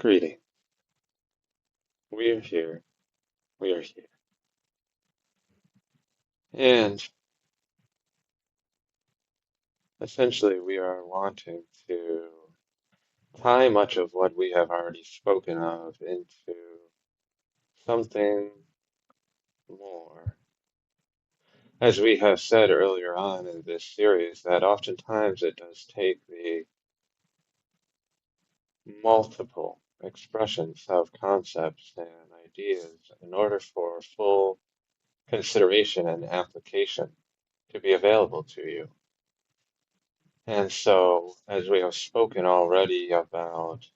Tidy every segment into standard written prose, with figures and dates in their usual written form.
Greeting. We are here. We are here. And essentially, we are wanting to tie much of what we have already spoken of into something more. As we have said earlier on in this series, that oftentimes it does take the multiple expressions of concepts and ideas in order for full consideration and application to be available to you. And so, as we have spoken already about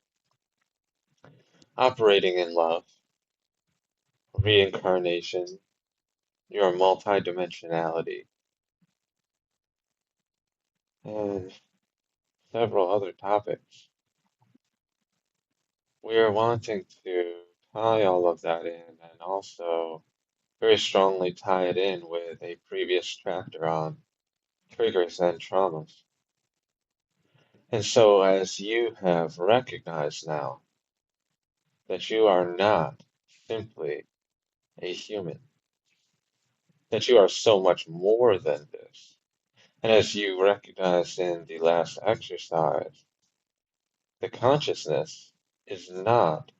operating in love, reincarnation, your multidimensionality, and several other topics, we are wanting to tie all of that in and also very strongly tie it in with a previous chapter on triggers and traumas. And so, as you have recognized now that you are not simply a human, that you are so much more than this. And as you recognized in the last exercise, the consciousness is not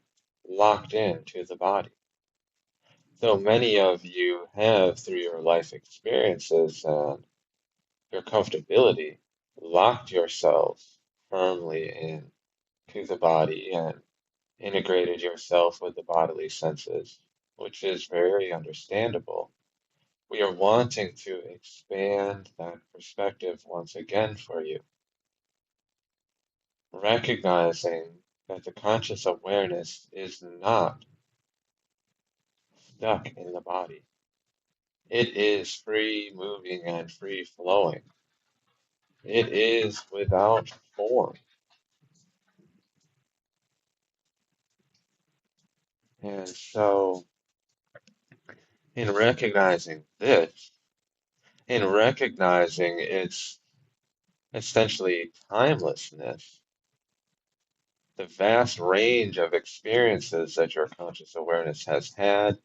locked into the body. Though many of you have, through your life experiences and your comfortability, locked yourselves firmly into the body and integrated yourself with the bodily senses, which is very understandable. We are wanting to expand that perspective once again for you, recognizing that the conscious awareness is not stuck in the body. It is free moving and free flowing. It is without form. And so, in recognizing this, in recognizing its essentially timelessness, the vast range of experiences that your conscious awareness has had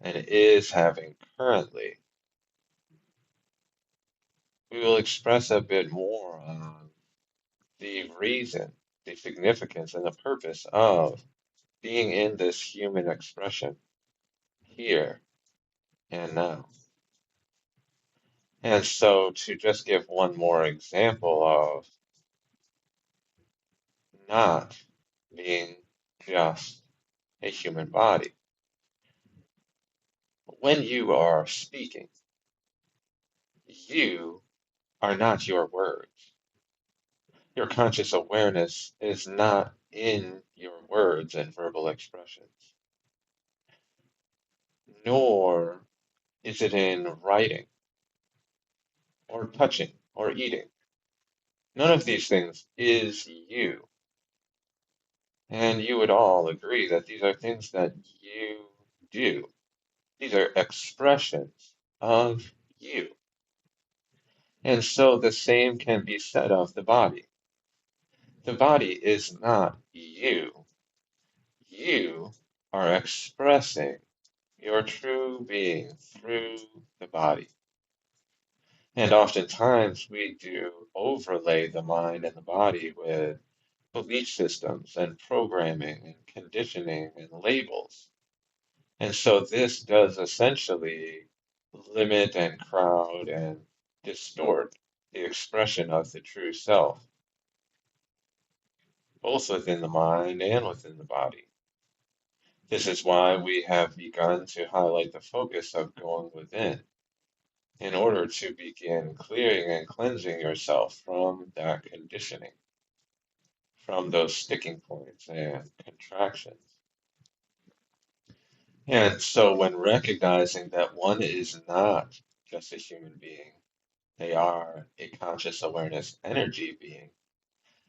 and is having currently, we will express a bit more on the reason, the significance, and the purpose of being in this human expression here and now. And so, to just give one more example of not being just a human body, when you are speaking, you are not your words. Your conscious awareness is not in your words and verbal expressions, nor is it in writing or touching or eating. None of these things is you. And you would all agree that these are things that you do. These are expressions of you. And so the same can be said of the body. The body is not you. You are expressing your true being through the body. And oftentimes we do overlay the mind and the body with belief systems and programming and conditioning and labels. And so this does essentially limit and crowd and distort the expression of the true self, both within the mind and within the body. This is why we have begun to highlight the focus of going within in order to begin clearing and cleansing yourself from that conditioning, from those sticking points and contractions. And so, when recognizing that one is not just a human being, they are a conscious awareness energy being,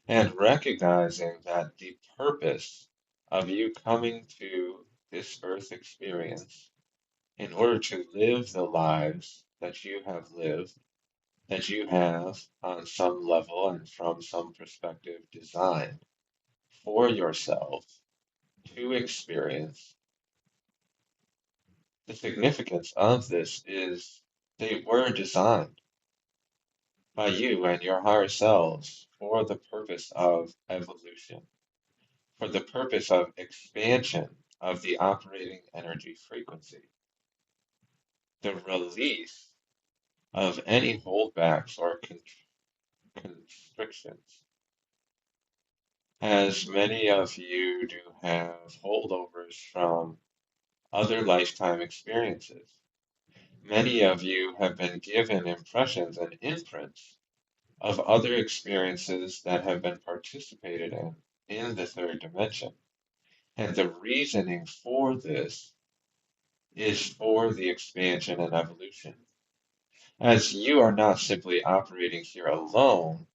and recognizing that the purpose of you coming to this earth experience in order to live the lives that you have lived, that you have on some level and from some perspective designed for yourself to experience. The significance of this is they were designed by you and your higher selves for the purpose of evolution, for the purpose of expansion of the operating energy frequency, the release of any holdbacks or constrictions, as many of you do have holdovers from other lifetime experiences. Many of you have been given impressions and imprints of other experiences that have been participated in the third dimension. And the reasoning for this is for the expansion and evolution. As you are not simply operating here alone,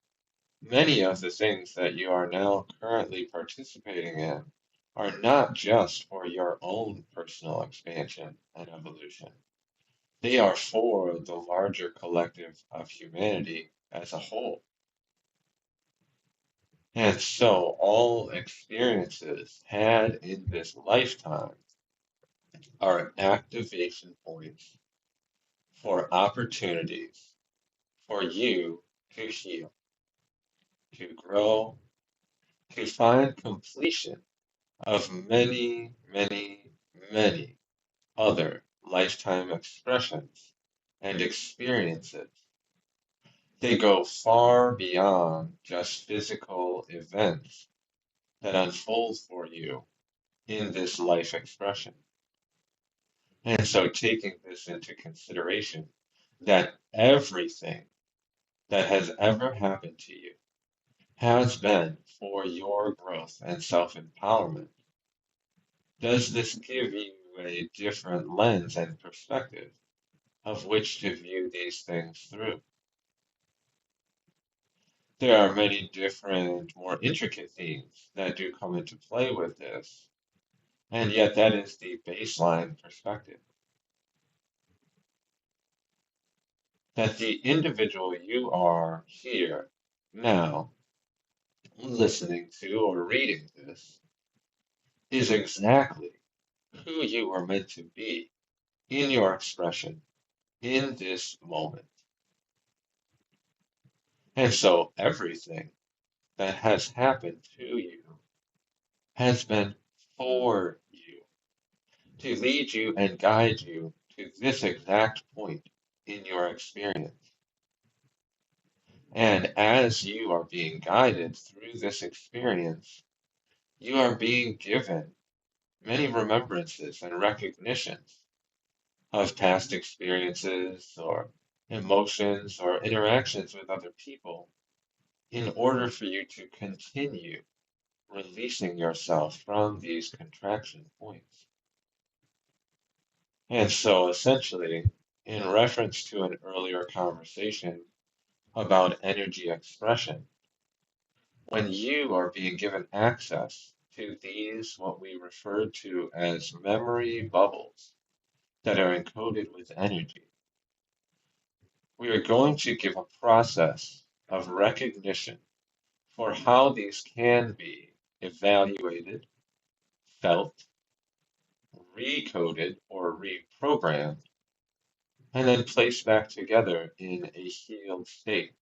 many of the things that you are now currently participating in are not just for your own personal expansion and evolution. They are for the larger collective of humanity as a whole. And so all experiences had in this lifetime are activation points for opportunities for you to heal, to grow, to find completion of many, many, many other lifetime expressions and experiences. They go far beyond just physical events that unfold for you in this life expression. And so, taking this into consideration, that everything that has ever happened to you has been for your growth and self empowerment, does this give you a different lens and perspective of which to view these things through? There are many different, more intricate themes that do come into play with this, and yet that is the baseline perspective. That the individual you are here now, listening to or reading this, is exactly who you are meant to be in your expression in this moment. And so everything that has happened to you has been for you, to lead you and guide you to this exact point in your experience. And as you are being guided through this experience, you are being given many remembrances and recognitions of past experiences or emotions or interactions with other people in order for you to continue releasing yourself from these contraction points. And so, essentially, in reference to an earlier conversation about energy expression, when you are being given access to these, what we refer to as memory bubbles that are encoded with energy, we are going to give a process of recognition for how these can be evaluated, felt, recoded, or reprogrammed, and then placed back together in a healed state.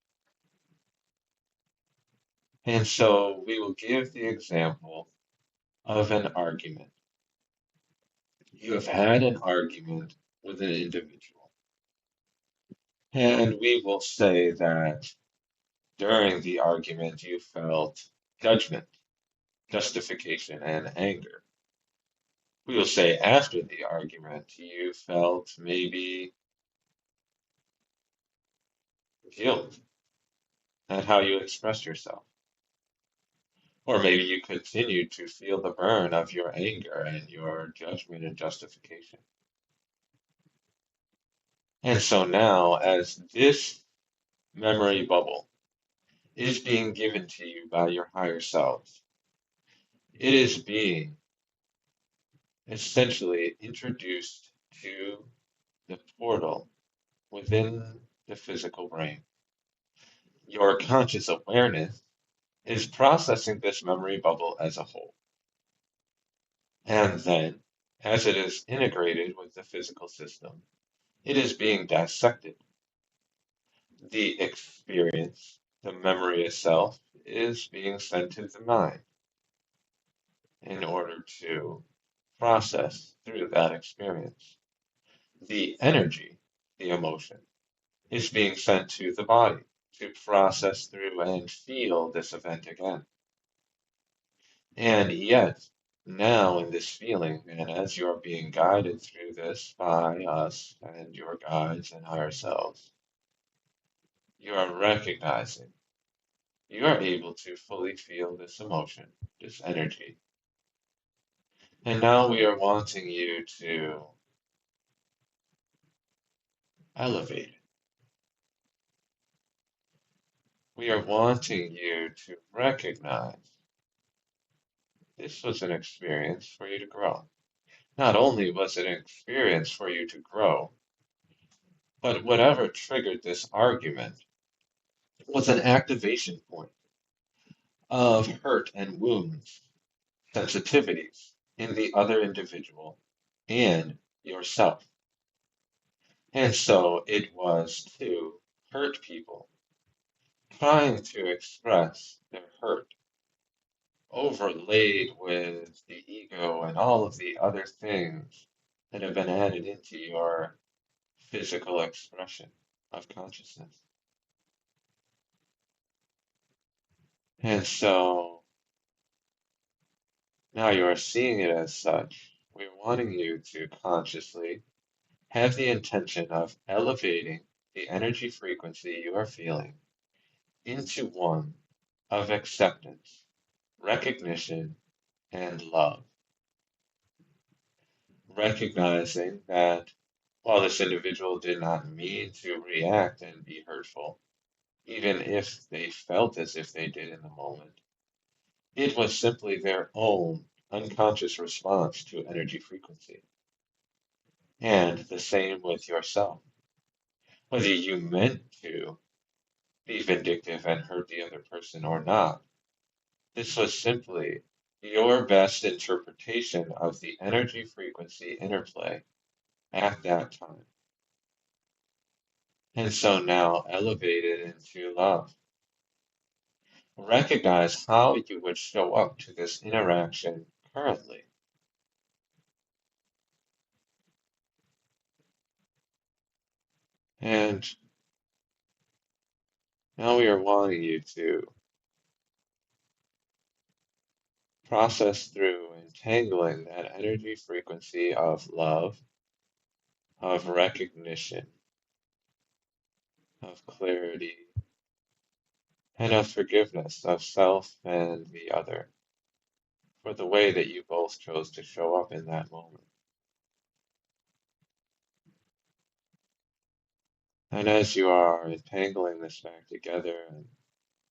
And so we will give the example of an argument. You have had an argument with an individual, and we will say that during the argument you felt judgment, justification, and anger. We will say after the argument you felt maybe guilt at how you expressed yourself. Or maybe you continued to feel the burn of your anger and your judgment and justification. And so now, as this memory bubble is being given to you by your higher selves, it is being essentially introduced to the portal within the physical brain. Your conscious awareness is processing this memory bubble as a whole. And then, as it is integrated with the physical system, it is being dissected. The experience, the memory itself, is being sent to the mind in order to process through that experience. The energy, the emotion, is being sent to the body to process through and feel this event again. And yet, now in this feeling, and as you are being guided through this by us and your guides and higher selves, you are recognizing you are able to fully feel this emotion, this energy. And now we are wanting you to elevate it. We are wanting you to recognize this was an experience for you to grow. Not only was it an experience for you to grow, but whatever triggered this argument was an activation point of hurt and wounds, sensitivities in the other individual and yourself. And so it was to hurt people, trying to express their hurt, overlaid with the ego and all of the other things that have been added into your physical expression of consciousness. And so now you are seeing it as such. We're wanting you to consciously have the intention of elevating the energy frequency you are feeling into one of acceptance, recognition, and love. Recognizing that while this individual did not mean to react and be hurtful, even if they felt as if they did in the moment, it was simply their own unconscious response to energy frequency. And the same with yourself. Whether you meant to be vindictive and hurt the other person or not, this was simply your best interpretation of the energy frequency interplay at that time. And so now elevate it into love. Recognize how you would show up to this interaction currently. And now we are wanting you to process through entangling that energy frequency of love, of recognition, of clarity, and of forgiveness of self and the other for the way that you both chose to show up in that moment. And as you are entangling this back together and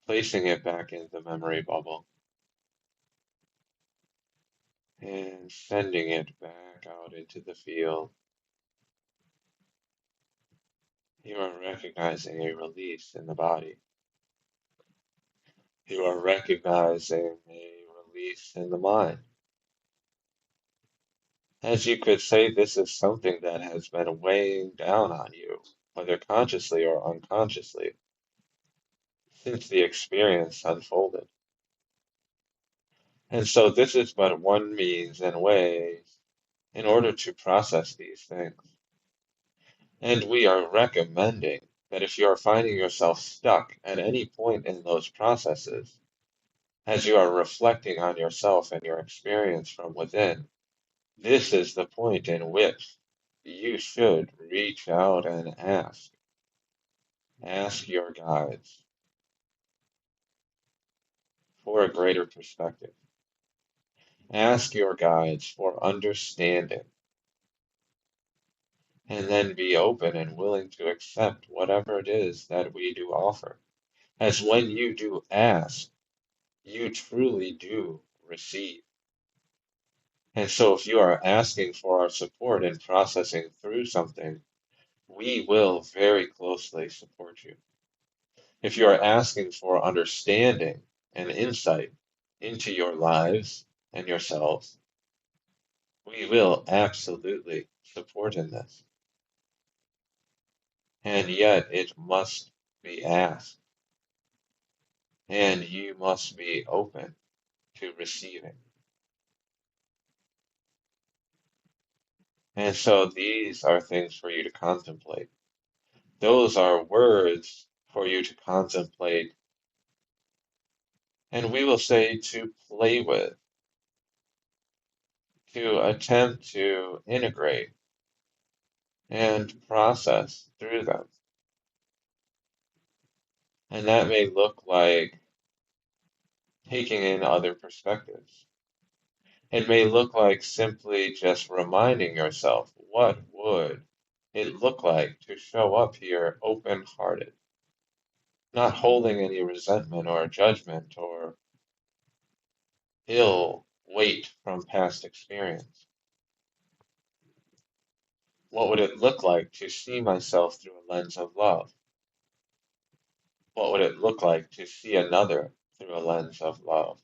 placing it back in the memory bubble and sending it back out into the field, you are recognizing a release in the body. You are recognizing a release in the mind. As you could say, this is something that has been weighing down on you, whether consciously or unconsciously, since the experience unfolded. And so this is but one means and way in order to process these things. And we are recommending that if you are finding yourself stuck at any point in those processes, as you are reflecting on yourself and your experience from within, this is the point in which you should reach out and ask. Ask your guides for a greater perspective. Ask your guides for understanding, and then be open and willing to accept whatever it is that we do offer. As when you do ask, you truly do receive. And so if you are asking for our support in processing through something, we will very closely support you. If you are asking for understanding and insight into your lives and yourselves, We will absolutely support in this. And yet it must be asked, and you must be open to receiving. And so these are things for you to contemplate. Those are words for you to contemplate, and we will say to play with, to attempt to integrate and process through them. And that may look like taking in other perspectives. It may look like simply just reminding yourself what would it look like to show up here open-hearted, not holding any resentment or judgment or ill weight from past experience. What would it look like to see myself through a lens of love? What would it look like to see another through a lens of love?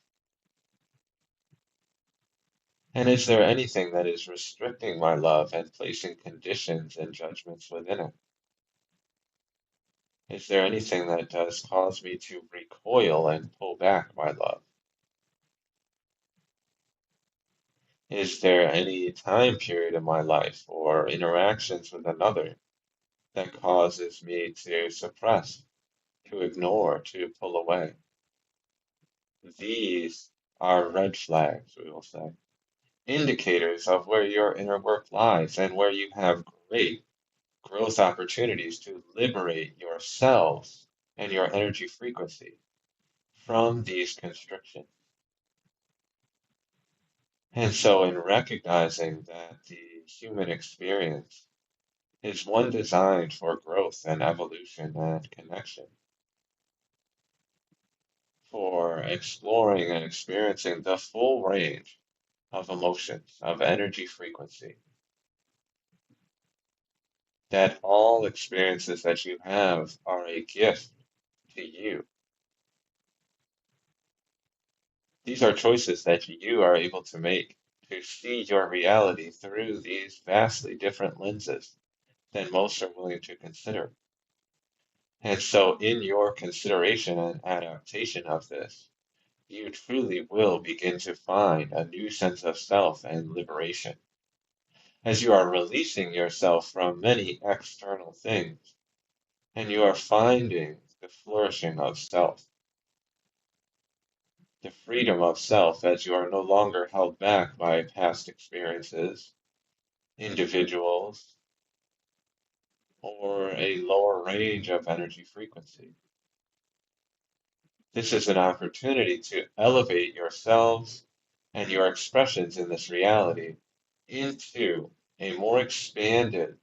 And is there anything that is restricting my love and placing conditions and judgments within it? Is there anything that does cause me to recoil and pull back my love? Is there any time period in my life or interactions with another that causes me to suppress, to ignore, to pull away? These are red flags, we will say, indicators of where your inner work lies and where you have great growth opportunities to liberate yourselves and your energy frequency from these constrictions. And so, in recognizing that the human experience is one designed for growth and evolution and connection, for exploring and experiencing the full range of emotions, of energy frequency, that all experiences that you have are a gift to you. These are choices that you are able to make to see your reality through these vastly different lenses than most are willing to consider. And so, in your consideration and adaptation of this, you truly will begin to find a new sense of self and liberation as you are releasing yourself from many external things and you are finding the flourishing of self, the freedom of self as you are no longer held back by past experiences, individuals, or a lower range of energy frequency. This is an opportunity to elevate yourselves and your expressions in this reality into a more expanded,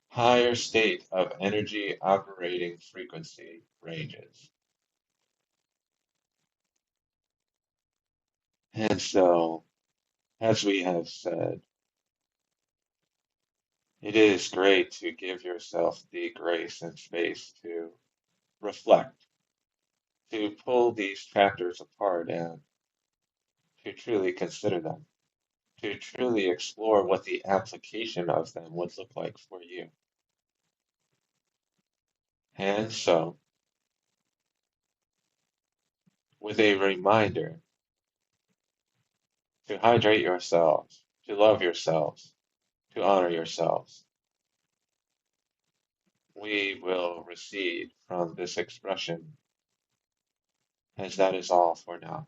higher state of energy operating frequency ranges. And so, as we have said, it is great to give yourself the grace and space to reflect, to pull these chapters apart and to truly consider them, to truly explore what the application of them would look like for you. And so, with a reminder to hydrate yourselves, to love yourselves, to honor yourselves, we will recede from this expression, as that is all for now.